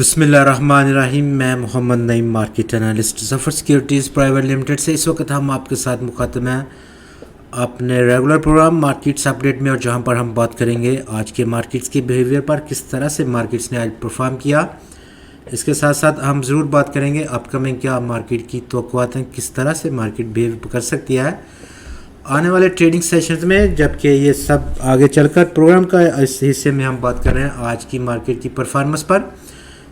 بسم اللہ الرحمن الرحیم. میں محمد نعیم مارکیٹ انالسٹ ظفر سیکیورٹیز پرائیویٹ لمیٹڈ سے. اس وقت ہم آپ کے ساتھ مخاطب ہیں اپنے ریگولر پروگرام مارکیٹس اپڈیٹ میں، اور جہاں پر ہم بات کریں گے آج کے مارکیٹس کے بیہیویئر پر، کس طرح سے مارکیٹس نے آج پرفارم کیا. اس کے ساتھ ساتھ ہم ضرور بات کریں گے اپ کمنگ کیا مارکیٹ کی توقعات ہیں، کس طرح سے مارکیٹ بیہیو کر سکتی ہے آنے والے ٹریڈنگ سیشنز میں. جبکہ یہ سب آگے چل کر پروگرام کا اس حصے میں ہم بات کر رہے ہیں آج کی مارکیٹ کی پرفارمنس پر.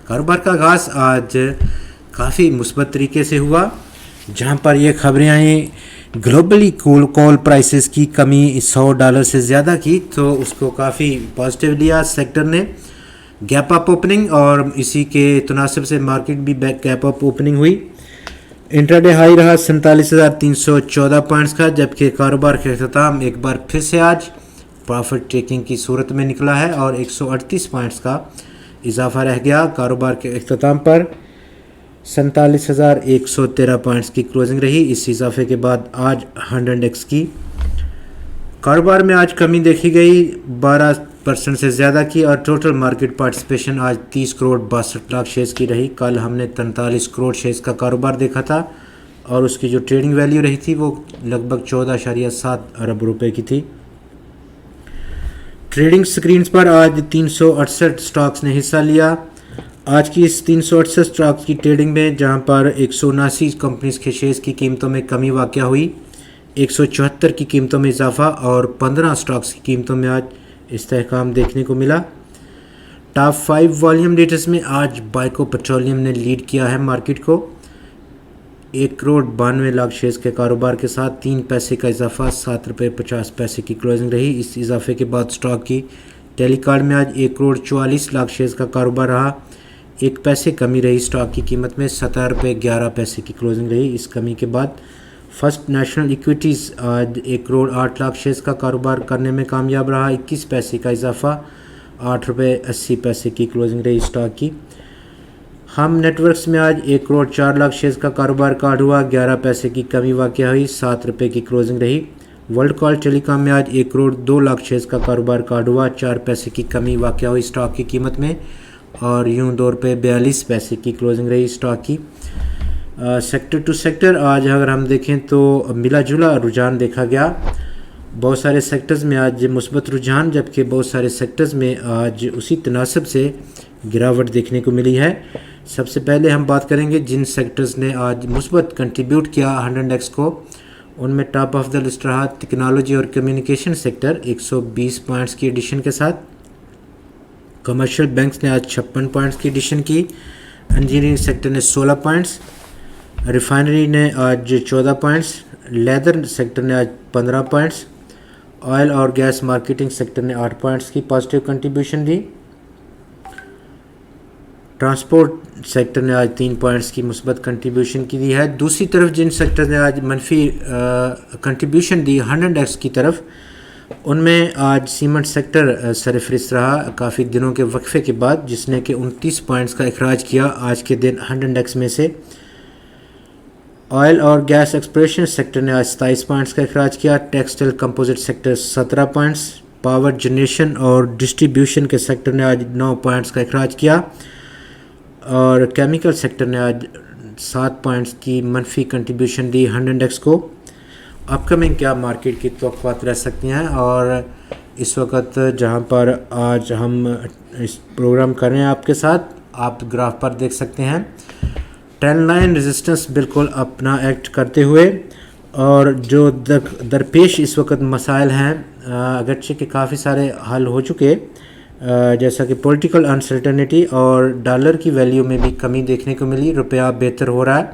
کاروبار کا آغاز آج کافی مثبت طریقے سے ہوا، جہاں پر یہ خبریں آئیں گلوبلی کول پرائسز کی کمی $100 سے زیادہ کی، تو اس کو کافی پازیٹیو لیا سیکٹر نے. گیپ اپ اوپننگ، اور اسی کے تناسب سے مارکیٹ بھی گیپ اپ اوپننگ ہوئی. انٹراڈے ہائی رہا 47,314 پوائنٹس کا، جبکہ کاروبار کا اختتام ایک بار پھر سے آج پرافٹ ٹیکنگ کی صورت میں نکلا ہے اور 138 پوائنٹس کا اضافہ رہ گیا. کاروبار کے اختتام پر 47,113 پوائنٹس کی کلوزنگ رہی. اس اضافے کے بعد آج 100 کی کاروبار میں آج کمی دیکھی گئی 12% سے زیادہ کی، اور ٹوٹل مارکیٹ پارٹیسپیشن آج 30 کروڑ 62 لاکھ شیئرز کی رہی. کل ہم نے 43 کروڑ شیئرز کا کاروبار دیکھا تھا، اور اس کی جو ٹریڈنگ ویلیو رہی تھی وہ لگ بھگ 14.7 ارب روپے کی تھی. ٹریڈنگ سکرینز پر آج 368 سٹاکس نے حصہ لیا. آج کی اس 368 سٹاکس کی ٹریڈنگ میں، جہاں پر 179 کمپنیز کے شیئرز کی قیمتوں میں کمی واقع ہوئی، 174 کی قیمتوں میں اضافہ، اور 15 سٹاکس کی قیمتوں میں آج استحکام دیکھنے کو ملا. ٹاپ 5 والیوم لیڈرز میں آج بائیکو پیٹرولیم نے لیڈ کیا ہے مارکیٹ کو 1 کروڑ 92 لاکھ شیئرز کے کاروبار کے ساتھ 3 پیسے کا اضافہ، 7 روپے 50 پیسے کی کلوزنگ رہی. اس اضافے کے بعد سٹاک کی ٹیلی کارڈ میں آج 1 کروڑ 44 لاکھ شیئرز کا کاروبار رہا، 1 پیسے کمی رہی سٹاک کی قیمت میں، 17 روپے 11 پیسے کی کلوزنگ رہی. اس کمی کے بعد فرسٹ نیشنل ایکویٹیز آج 1 کروڑ 8 لاکھ شیئرز کا کاروبار کرنے میں کامیاب رہا، 21 پیسے کا اضافہ، 8 روپے 80 پیسے کی کلوزنگ رہی سٹاک کی. ہم نیٹ ورکس میں آج 1 کروڑ 4 لاکھ شیئرز کا کاروبار کارڈ ہوا، 11 پیسے کی کمی واقع ہوئی، 7 روپے کی کلوزنگ رہی. ورلڈ کال ٹیلی کام میں آج 1 کروڑ 2 لاکھ شیئرز کا کاروبار کارڈ ہوا، 4 پیسے کی کمی واقع ہوئی سٹاک کی قیمت میں، اور یوں 2 روپے 42 پیسے کی کلوزنگ رہی سٹاک کی. سیکٹر ٹو سیکٹر آج اگر ہم دیکھیں تو ملا جلا رجحان دیکھا گیا. بہت سارے سیکٹرز میں آج مثبت رجحان، جبکہ بہت سارے سیکٹرز میں آج اسی تناسب سے گراوٹ دیکھنے کو ملی ہے. سب سے پہلے ہم بات کریں گے جن سیکٹرز نے آج مثبت کنٹریبیوٹ کیا 100 کو. ان میں ٹاپ آف دا لسٹ رہا ٹیکنالوجی اور کمیونیکیشن سیکٹر 120 پوائنٹس کی ایڈیشن کے ساتھ. کمرشل بینکس نے آج 56 پوائنٹس کی ایڈیشن کی. انجینئرنگ سیکٹر نے 16 پوائنٹس. ریفائنری نے آج 14 پوائنٹس. لیدر سیکٹر نے آج 15 پوائنٹس. آئل اور گیس مارکیٹنگ سیکٹر نے 8 پوائنٹس کی پازیٹیو کنٹریبیوشن دی. ٹرانسپورٹ سیکٹر نے آج 3 پوائنٹس کی مثبت کنٹریبیوشن کی دی ہے. دوسری طرف جن سیکٹر نے آج منفی کنٹریبیوشن دی 100 کی طرف، ان میں آج سیمنٹ سیکٹر سرفہرست رہا کافی دنوں کے وقفے کے بعد، جس نے کہ 29 پوائنٹس کا اخراج کیا آج کے دن 100 میں سے. آئل اور گیس ایکسپلوریشن سیکٹر نے آج 27 پوائنٹس کا اخراج کیا. Textile composite sector 17 points. Power generation اور ڈسٹریبیوشن کے سیکٹر نے آج 9 پوائنٹس کا اخراج کیا، اور کیمیکل سیکٹر نے آج 7 پوائنٹس کی منفی کنٹریبیوشن دی 100 کو. اپ کمنگ کیا مارکیٹ کی توقعات رہ سکتی ہیں، اور اس وقت جہاں پر آج ہم اس پروگرام کر رہے ہیں آپ کے ساتھ، آپ گراف پر دیکھ سکتے ہیں ٹرینڈ لائن ریزسٹنس بالکل اپنا ایکٹ کرتے ہوئے، اور جو درپیش اس وقت مسائل ہیں اگرچہ کہ کافی سارے حل ہو چکے، جیسا کہ پولیٹیکل انسرٹنٹی اور ڈالر کی ویلیو میں بھی کمی دیکھنے کو ملی. روپیہ بہتر ہو رہا ہے،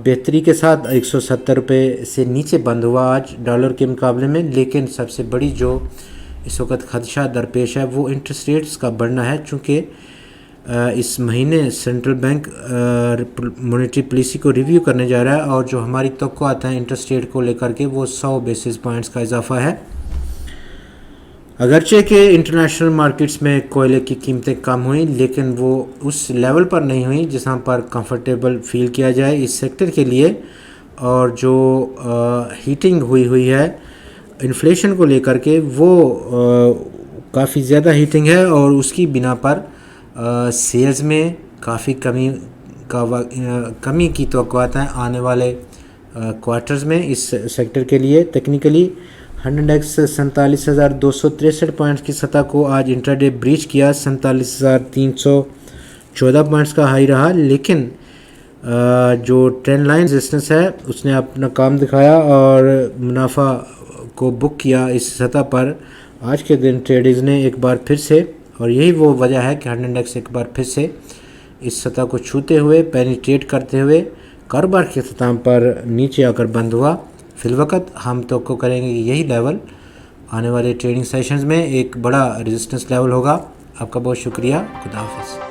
بہتری کے ساتھ 170 روپے سے نیچے بند ہوا آج ڈالر کے مقابلے میں. لیکن سب سے بڑی جو اس وقت خدشہ درپیش ہے وہ انٹرسٹ ریٹس کا بڑھنا ہے، چونکہ اس مہینے سینٹرل بینک مانیٹری پالیسی کو ریویو کرنے جا رہا ہے، اور جو ہماری توقعات ہیں انٹرسٹ ریٹ کو لے کر کے وہ 100 بیسس پوائنٹس کا اضافہ ہے. اگرچہ کہ انٹرنیشنل مارکیٹس میں کوئلے کی قیمتیں کم ہوئیں، لیکن وہ اس لیول پر نہیں ہوئیں جہاں پر کمفرٹیبل فیل کیا جائے اس سیکٹر کے لیے. اور جو ہیٹنگ ہوئی ہے انفلیشن کو لے کر کے، وہ کافی زیادہ ہیٹنگ ہے، اور اس کی بنا پر سیلز میں کافی کمی کی توقعات ہیں آنے والے کوارٹرز میں اس سیکٹر کے لیے. ٹیکنیکلی ہنڈ انڈیکس 47,263 پوائنٹس کی سطح کو آج انٹراڈے بریچ کیا. 47,314 پوائنٹس کا ہائی رہا, لیکن جو ٹرینڈ لائن ریزسٹنس ہے اس نے اپنا کام دکھایا اور منافع کو بک کیا اس سطح پر. آج کے دن ٹریڈرز نے ایک بار پھر سے, اور یہی وہ وجہ ہے کہ ہنڈ انڈیکس ایک بار پھر سے اس سطح کو چھوتے ہوئے پینیٹریٹ کرتے ہوئے کاروبار کے اختتام پر نیچے آ کر بند ہوا. فی الوقت ہم توقع کریں گے کہ یہی لیول آنے والے ٹریڈنگ سیشنز میں ایک بڑا ریزسٹنس لیول ہوگا. آپ کا بہت شکریہ. خدا حافظ.